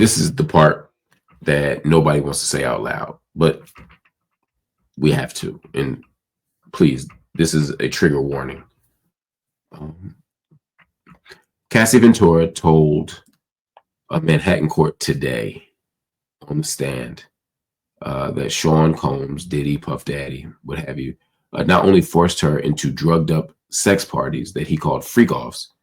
This is the part that nobody wants to say out loud, but we have to. And please, this is a trigger warning. Cassie Ventura told a Manhattan court today on the stand that Sean Combs, Diddy, Puff Daddy, what have you, not only forced her into drugged up sex parties that he called freak-offs,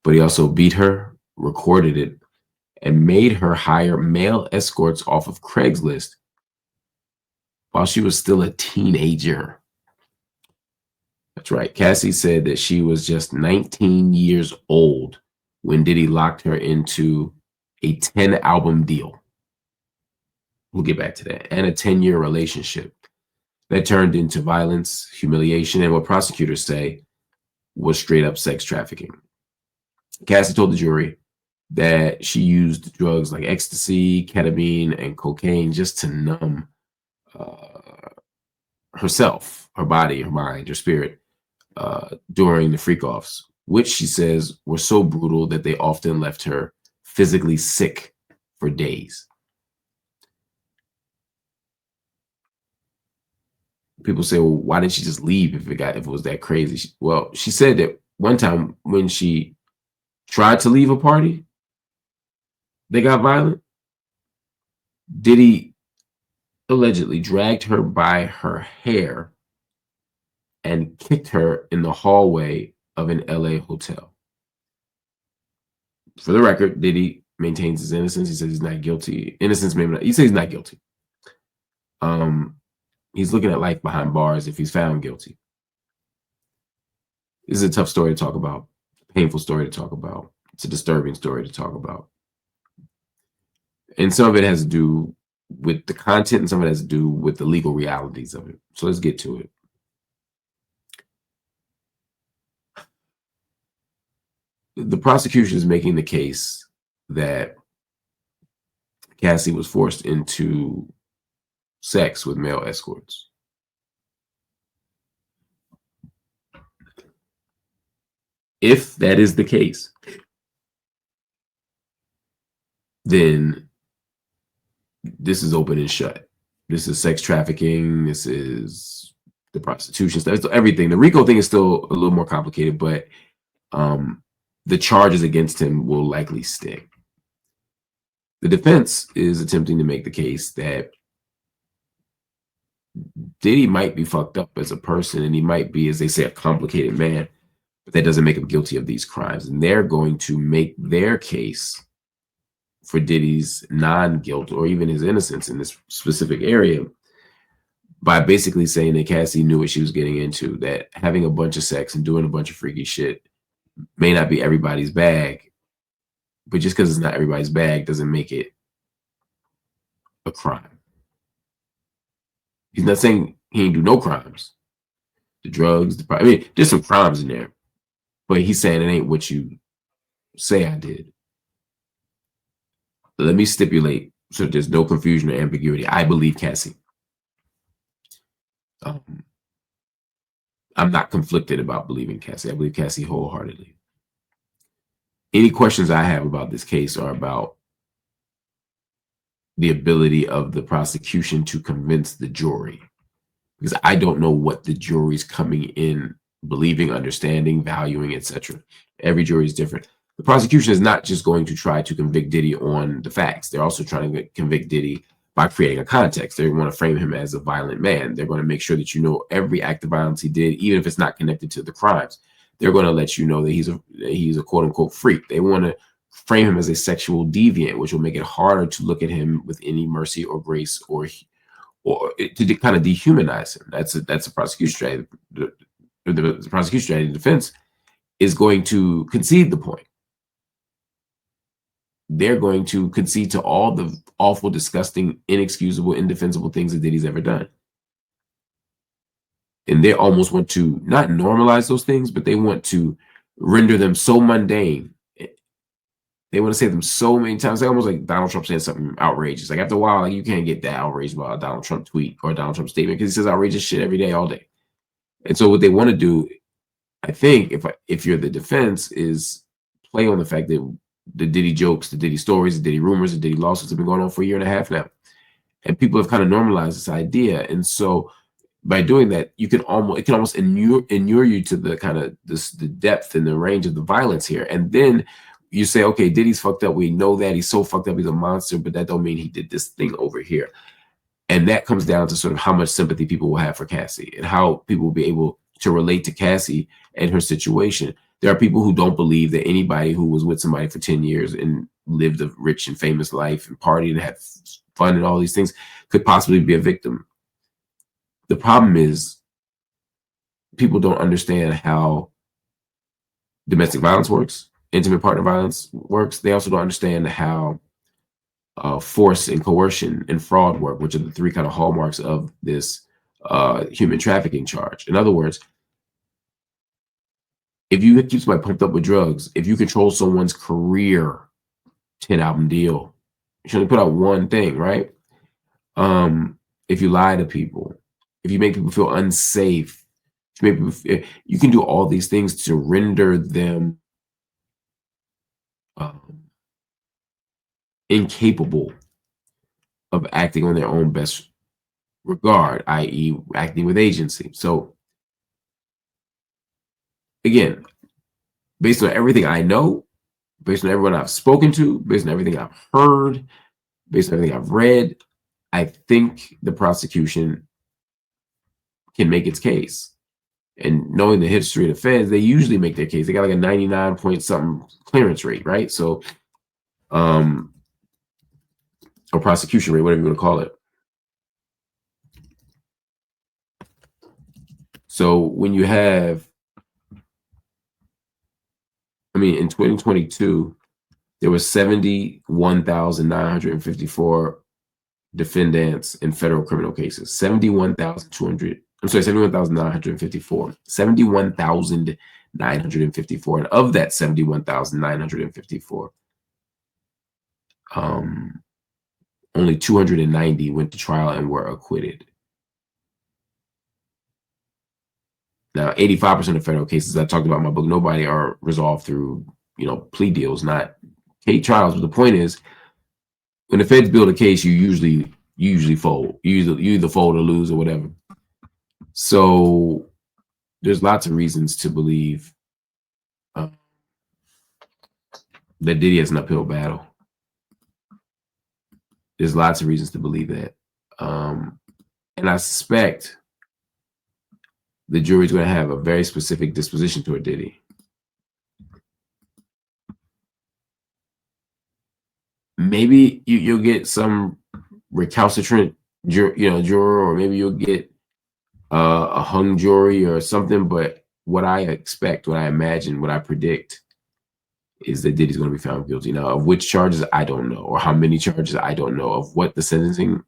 but he also beat her, recorded it, and made her hire male escorts off of Craigslist while she was still a teenager. That's right. Cassie said that she was just 19 years old when Diddy locked her into a 10-album deal. We'll get back to that. And a 10-year relationship that turned into violence, humiliation, and what prosecutors say was straight up sex trafficking. Cassie told the jury that she used drugs like ecstasy, ketamine, and cocaine just to numb herself, her body, her mind, her spirit during the freak-offs, which she says were so brutal that they often left her physically sick for days. People say, well, why didn't she just leave if it was that crazy? Well, she said that one time when she tried to leave a party, they got violent. Diddy allegedly dragged her by her hair and kicked her in the hallway of an LA hotel. For the record, Diddy maintains his innocence. He says he's not guilty. Innocence, maybe not. He says he's not guilty. He's looking at life behind bars if he's found guilty. This is a tough story to talk about, a painful story to talk about. It's a disturbing story to talk about. And some of it has to do with the content and some of it has to do with the legal realities of it. So let's get to it. The prosecution is making the case that Cassie was forced into sex with male escorts. If that is the case, then this is open and shut. This is sex trafficking. This is the prostitution stuff. It's everything. The RICO thing is still a little more complicated, but the charges against him will likely stick. The defense is attempting to make the case that Diddy might be fucked up as a person, and he might be, as they say, a complicated man, but that doesn't make him guilty of these crimes. And they're going to make their case for Diddy's non-guilt or even his innocence in this specific area by basically saying that Cassie knew what she was getting into, that having a bunch of sex and doing a bunch of freaky shit may not be everybody's bag, but just because it's not everybody's bag doesn't make it a crime. He's not saying he ain't do no crimes. The drugs, I mean, there's some crimes in there, but he's saying it ain't what you say I did. Let me stipulate so there's no confusion or ambiguity. I believe Cassie. I'm not conflicted about believing Cassie. I believe Cassie wholeheartedly. Any questions I have about this case are about the ability of the prosecution to convince the jury, because I don't know what the jury's coming in believing, understanding, valuing, etc. Every jury is different. The prosecution is not just going to try to convict Diddy on the facts. They're also trying to convict Diddy by creating a context. They want to frame him as a violent man. They're going to make sure that you know every act of violence he did, even if it's not connected to the crimes. They're going to let you know that he's a quote unquote freak. They want to frame him as a sexual deviant, which will make it harder to look at him with any mercy or grace or to kind of dehumanize him. That's a prosecution strategy. The prosecution strategy, defense is going to concede the point. They're going to concede to all the awful, disgusting, inexcusable, indefensible things that Diddy's ever done. And they almost want to not normalize those things, but they want to render them so mundane. They want to say them so many times. They're almost like Donald Trump saying something outrageous. Like after a while, like you can't get that outraged about a Donald Trump tweet or a Donald Trump statement because he says outrageous shit every day, all day. And so what they want to do, I think, if you're the defense, is play on the fact that the Diddy jokes, the Diddy stories, the Diddy rumors, the Diddy lawsuits have been going on for a year and a half now. And people have kind of normalized this idea. And so by doing that, it can almost inure you to the kind of the depth and the range of the violence here. And then you say, okay, Diddy's fucked up. We know that he's so fucked up. He's a monster, but that don't mean he did this thing over here. And that comes down to sort of how much sympathy people will have for Cassie and how people will be able to relate to Cassie and her situation. There are people who don't believe that anybody who was with somebody for 10 years and lived a rich and famous life and partied and had fun and all these things could possibly be a victim. The problem is people don't understand how domestic violence works, intimate partner violence works. They also don't understand how force and coercion and fraud work, which are the three kind of hallmarks of this human trafficking charge. In other words, if you keep somebody pumped up with drugs, if you control someone's career, 10-album deal, you should only put out one thing, right? If you lie to people, if you make people feel unsafe, you can do all these things to render them incapable of acting on their own best regard, i.e. acting with agency. So again, based on everything I know, based on everyone I've spoken to, based on everything I've heard, based on everything I've read, I think the prosecution can make its case. And knowing the history of the feds, they usually make their case. They got like a 99 point something clearance rate, right? So, or prosecution rate, whatever you want to call it. So when you have, I mean, in 2022, there was 71,954 defendants in federal criminal cases. 71,954. 71,954. And of that 71,954, only 290 went to trial and were acquitted. Now, 85% of federal cases I talked about in my book, nobody are resolved through, plea deals, not hate trials. But the point is, when the feds build a case, you usually fold. You either fold or lose or whatever. So there's lots of reasons to believe that Diddy has an uphill battle. There's lots of reasons to believe that. And I suspect the jury's going to have a very specific disposition toward Diddy. Maybe you'll get some recalcitrant juror, or maybe you'll get a hung jury or something. But what I expect, what I imagine, what I predict is that Diddy's going to be found guilty. Now, of which charges, I don't know, or how many charges, I don't know. Of what sentencing,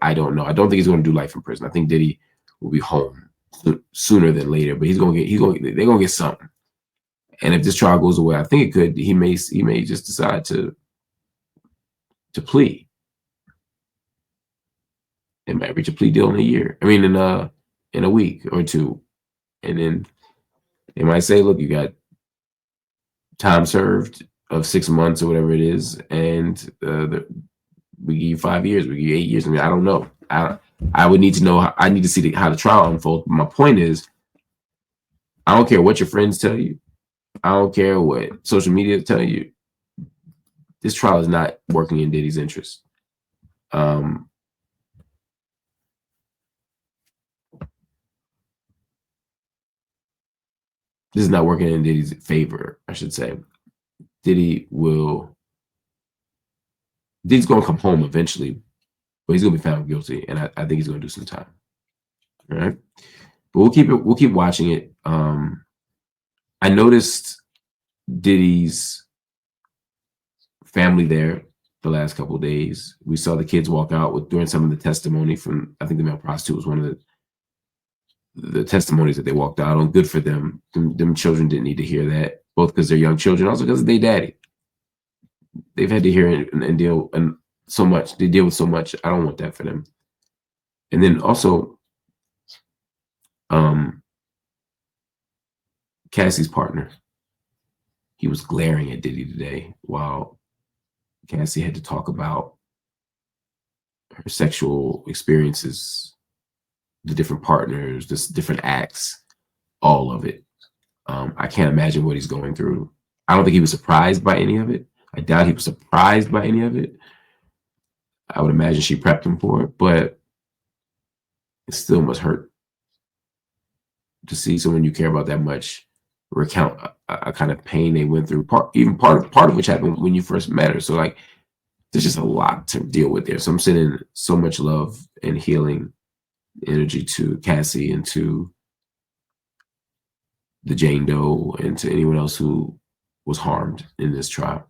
I don't know. I don't think he's going to do life in prison. I think Diddy will be home sooner than later, but they're going to get something. And if this trial goes away, I think it could. He may just decide to plea. It might reach a plea deal in a year. I mean, in a week or two, and then they might say, "Look, you got time served of 6 months or whatever it is, and we give you 5 years, we give you 8 years." I mean, I don't know. I would need to know. I need to see how the trial unfolds. My point is, I don't care what your friends tell you. I don't care what social media tell you. This trial is not working in Diddy's interest. This is not working in Diddy's favor, I should say. Diddy's going to come home eventually, but he's going to be found guilty, and I think he's going to do some time. All right, but we'll keep watching it. I noticed Diddy's family there the last couple of days. We saw the kids walk out during some of the testimony from, I think the male prostitute was one of the testimonies that they walked out on. Good for them. Them children didn't need to hear that, both because they're young children, also because they daddy. They've had to hear and deal and so much. They deal with so much. I don't want that for them. And then also, Cassie's partner. he was glaring at Diddy today while Cassie had to talk about her sexual experiences, the different partners, the different acts, all of it. I can't imagine what he's going through. I don't think he was surprised by any of it. I doubt he was surprised by any of it. I would imagine she prepped him for it, but it still must hurt to see someone you care about that much recount a kind of pain they went through. Part of which happened when you first met her. So like, there's just a lot to deal with there. So I'm sending so much love and healing energy to Cassie and to the Jane Doe and to anyone else who was harmed in this trial.